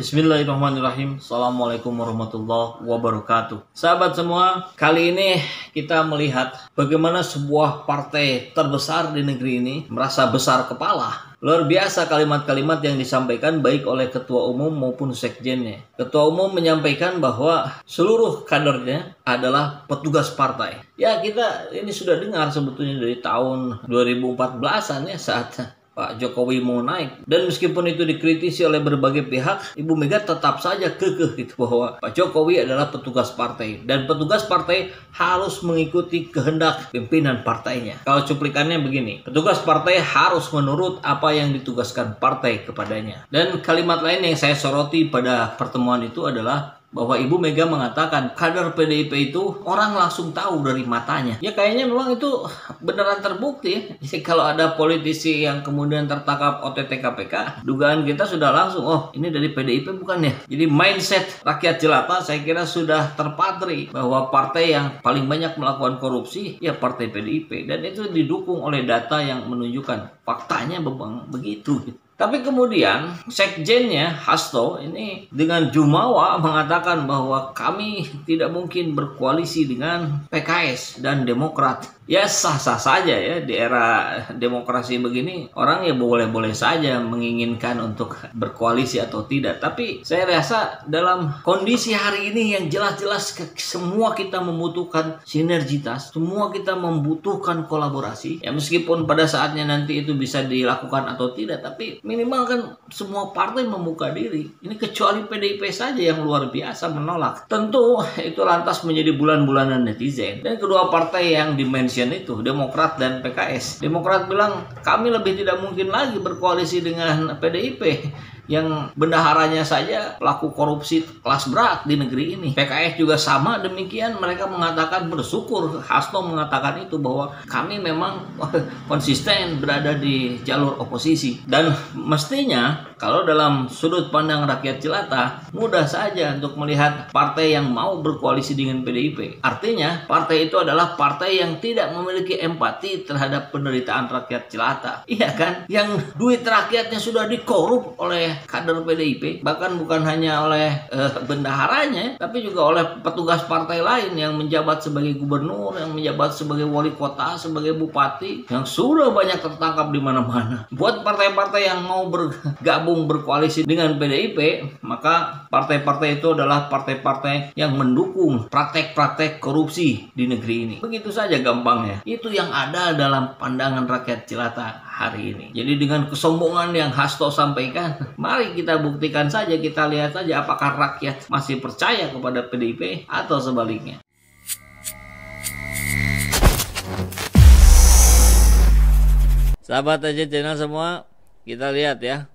Bismillahirrahmanirrahim. Assalamualaikum warahmatullahi wabarakatuh. Sahabat semua, kali ini kita melihat bagaimana sebuah partai terbesar di negeri ini merasa besar kepala. Luar biasa kalimat-kalimat yang disampaikan baik oleh ketua umum maupun sekjennya. Ketua umum menyampaikan bahwa seluruh kadernya adalah petugas partai. Ya, kita ini sudah dengar sebetulnya dari tahun 2014-an ya, saat Pak Jokowi mau naik. Dan meskipun itu dikritisi oleh berbagai pihak, Ibu Mega tetap saja kekeh gitu bahwa Pak Jokowi adalah petugas partai. Dan petugas partai harus mengikuti kehendak pimpinan partainya. Kalau cuplikannya begini, petugas partai harus menurut apa yang ditugaskan partai kepadanya. Dan kalimat lain yang saya soroti pada pertemuan itu adalah bahwa Ibu Mega mengatakan kader PDIP itu orang langsung tahu dari matanya. Ya kayaknya memang itu beneran terbukti ya. Jadi kalau ada politisi yang kemudian tertangkap OTT KPK, dugaan kita sudah langsung, oh ini dari PDIP bukan ya. Jadi mindset rakyat jelata saya kira sudah terpatri bahwa partai yang paling banyak melakukan korupsi ya partai PDIP. Dan itu didukung oleh data yang menunjukkan faktanya memang begitu gitu. Tapi kemudian sekjennya Hasto ini dengan jumawa mengatakan bahwa kami tidak mungkin berkoalisi dengan PKS dan Demokrat. Ya sah-sah saja ya, di era demokrasi begini orang ya boleh-boleh saja menginginkan untuk berkoalisi atau tidak. Tapi saya rasa dalam kondisi hari ini yang jelas-jelas semua kita membutuhkan sinergitas, semua kita membutuhkan kolaborasi. Ya meskipun pada saatnya nanti itu bisa dilakukan atau tidak, tapi minimal kan semua partai membuka diri. Ini kecuali PDIP saja yang luar biasa menolak. Tentu itu lantas menjadi bulan-bulanan netizen. Dan kedua partai yang dimensi itu Demokrat dan PKS. Demokrat bilang kami lebih tidak mungkin lagi berkoalisi dengan PDIP yang bendaharanya saja pelaku korupsi kelas berat di negeri ini. PKS juga sama demikian, mereka mengatakan bersyukur. Hasto mengatakan itu bahwa kami memang konsisten berada di jalur oposisi. Dan mestinya kalau dalam sudut pandang rakyat jelata mudah saja untuk melihat partai yang mau berkoalisi dengan PDIP. Artinya partai itu adalah partai yang tidak memiliki empati terhadap penderitaan rakyat jelata. Iya kan? Yang duit rakyatnya sudah dikorup oleh kader PDIP, bahkan bukan hanya oleh bendaharanya, tapi juga oleh petugas partai lain yang menjabat sebagai gubernur, yang menjabat sebagai wali kota, sebagai bupati, yang sudah banyak tertangkap di mana-mana. Buat partai-partai yang mau bergabung berkoalisi dengan PDIP, maka partai-partai itu adalah partai-partai yang mendukung praktek-praktek korupsi di negeri ini. Begitu saja gampangnya. Itu yang ada dalam pandangan rakyat jelata hari ini. Jadi dengan kesombongan yang Hasto sampaikan, mari kita buktikan saja, kita lihat saja apakah rakyat masih percaya kepada PDIP atau sebaliknya. Sahabat aja channel semua, kita lihat ya.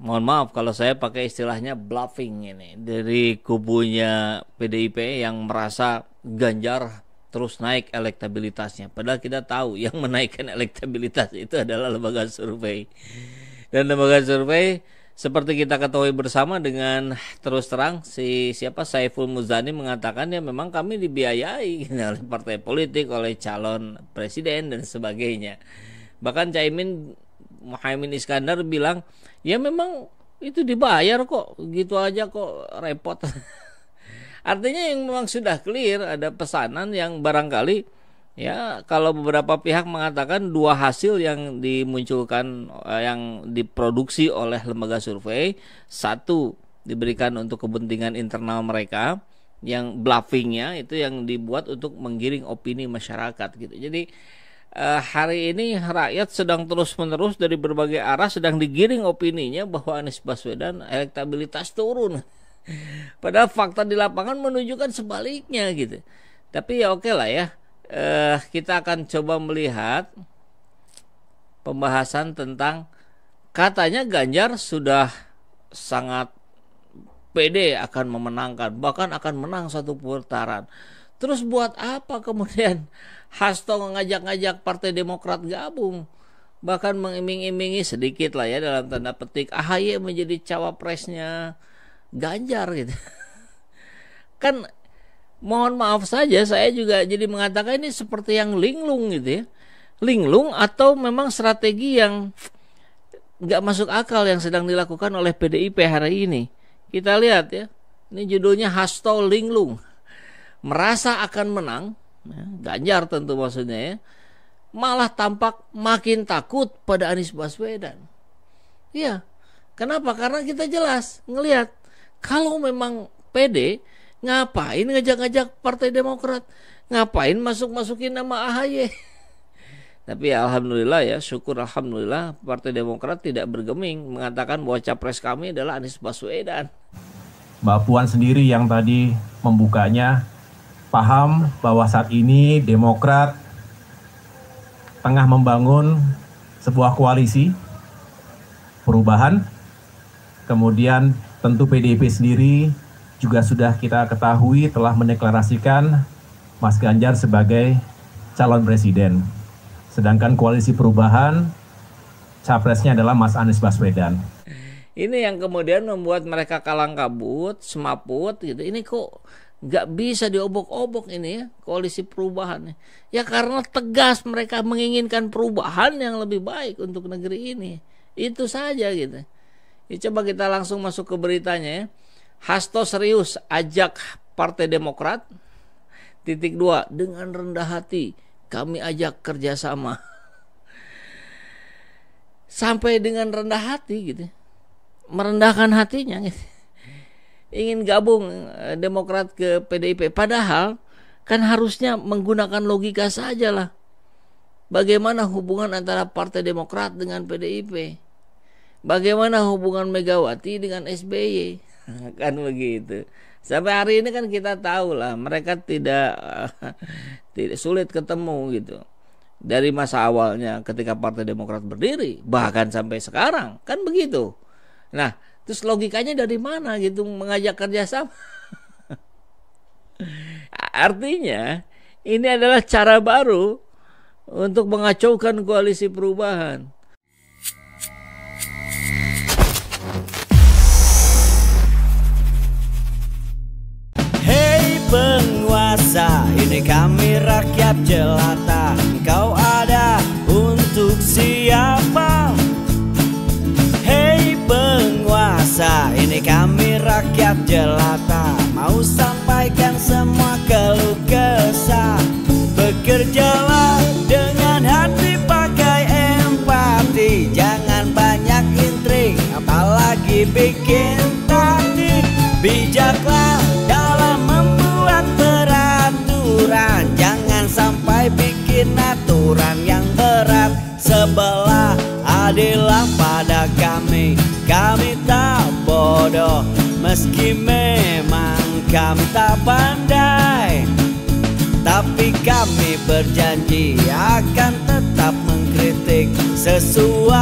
Mohon maaf kalau saya pakai istilahnya bluffing ini dari kubunya PDIP yang merasa Ganjar terus naik elektabilitasnya. Padahal kita tahu yang menaikkan elektabilitas itu adalah lembaga survei. Dan lembaga survei seperti kita ketahui bersama dengan terus terang siapa Saiful Muzani mengatakan ya memang kami dibiayai oleh partai politik, oleh calon presiden dan sebagainya. Bahkan Muhaimin Iskandar bilang ya memang itu dibayar kok, gitu aja kok repot. Artinya yang memang sudah clear, ada pesanan yang barangkali ya kalau beberapa pihak mengatakan dua hasil yang dimunculkan, yang diproduksi oleh lembaga survei, satu diberikan untuk kepentingan internal mereka, yang bluffingnya itu yang dibuat untuk menggiring opini masyarakat gitu. Jadi hari ini rakyat sedang terus-menerus dari berbagai arah sedang digiring opininya bahwa Anies Baswedan elektabilitas turun. Padahal fakta di lapangan menunjukkan sebaliknya gitu. Tapi ya oke lah ya. Kita akan coba melihat pembahasan tentang katanya Ganjar sudah sangat pede akan memenangkan, bahkan akan menang satu putaran. Terus buat apa kemudian Hasto ngajak-ngajak Partai Demokrat gabung? Bahkan mengiming-imingi sedikit lah ya dalam tanda petik AHY menjadi cawapresnya Ganjar gitu. Kan mohon maaf saja saya juga jadi mengatakan ini seperti yang linglung gitu ya. Linglung atau memang strategi yang nggak masuk akal yang sedang dilakukan oleh PDIP hari ini. Kita lihat ya, ini judulnya Hasto Linglung, merasa akan menang, ya, Ganjar tentu maksudnya ya, malah tampak makin takut pada Anies Baswedan. Ya, kenapa? Karena kita jelas ngelihat kalau memang PD, ngapain ngajak-ngajak Partai Demokrat, ngapain masuk-masukin nama AHY. Tapi ya, alhamdulillah ya, syukur alhamdulillah Partai Demokrat tidak bergeming mengatakan bahwa capres kami adalah Anies Baswedan. Mbak Puan sendiri yang tadi membukanya paham bahwa saat ini Demokrat tengah membangun sebuah koalisi perubahan. Kemudian tentu PDIP sendiri juga sudah kita ketahui telah mendeklarasikan Mas Ganjar sebagai calon presiden. Sedangkan koalisi perubahan, capresnya adalah Mas Anies Baswedan. Ini yang kemudian membuat mereka kalang kabut, semaput gitu. Ini kok nggak bisa diobok-obok ini ya, koalisi perubahan. Ya karena tegas mereka menginginkan perubahan yang lebih baik untuk negeri ini. Itu saja gitu. Ya, coba kita langsung masuk ke beritanya ya. Hasto serius ajak Partai Demokrat. .2 dengan rendah hati. Kami ajak kerjasama. Sampai dengan rendah hati gitu. Merendahkan hatinya gitu. Ingin gabung Demokrat ke PDIP. Padahal kan harusnya menggunakan logika saja lah. Bagaimana hubungan antara Partai Demokrat dengan PDIP? Bagaimana hubungan Megawati dengan SBY? Kan begitu. Sampai hari ini kan kita tahu lah mereka tidak sulit ketemu gitu. Dari masa awalnya ketika Partai Demokrat berdiri bahkan sampai sekarang kan begitu. Nah, terus logikanya dari mana gitu mengajak kerjasama? Artinya ini adalah cara baru untuk mengacaukan koalisi perubahan. Penguasa, ini kami rakyat jelata. Engkau ada untuk siapa? Hei penguasa, ini kami rakyat jelata. Mau sampaikan semua keluh kesah. Bekerjalah dengan hati pakai empati. Jangan banyak intrik, apalagi bikin taktik. Bijaklah dalam membuat peraturan. Jangan sampai bikin aturan yang berat. Sebelah adillah pada kami. Kami tak bodoh, meski memang kami tak pandai. Tapi kami berjanji akan tetap mengkritik sesuai